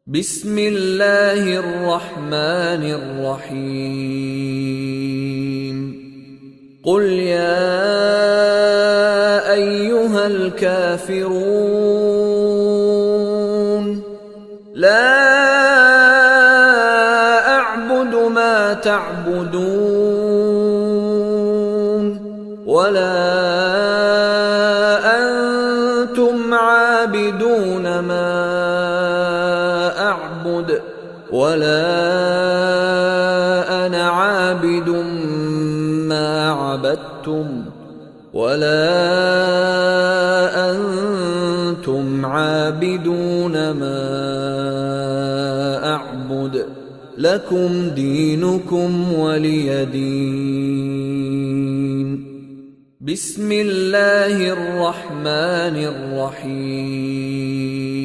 بسم الله الرحمن الرحيم قل يا أيها الكافرون لا أعبد ما تعبدون ولا أنتم عابدون ما أعبد ولا أنا عابد ما عبدتم ولا أنتم عابدون ما أعبد لكم دينكم ولي دين. بسم الله الرحمن الرحيم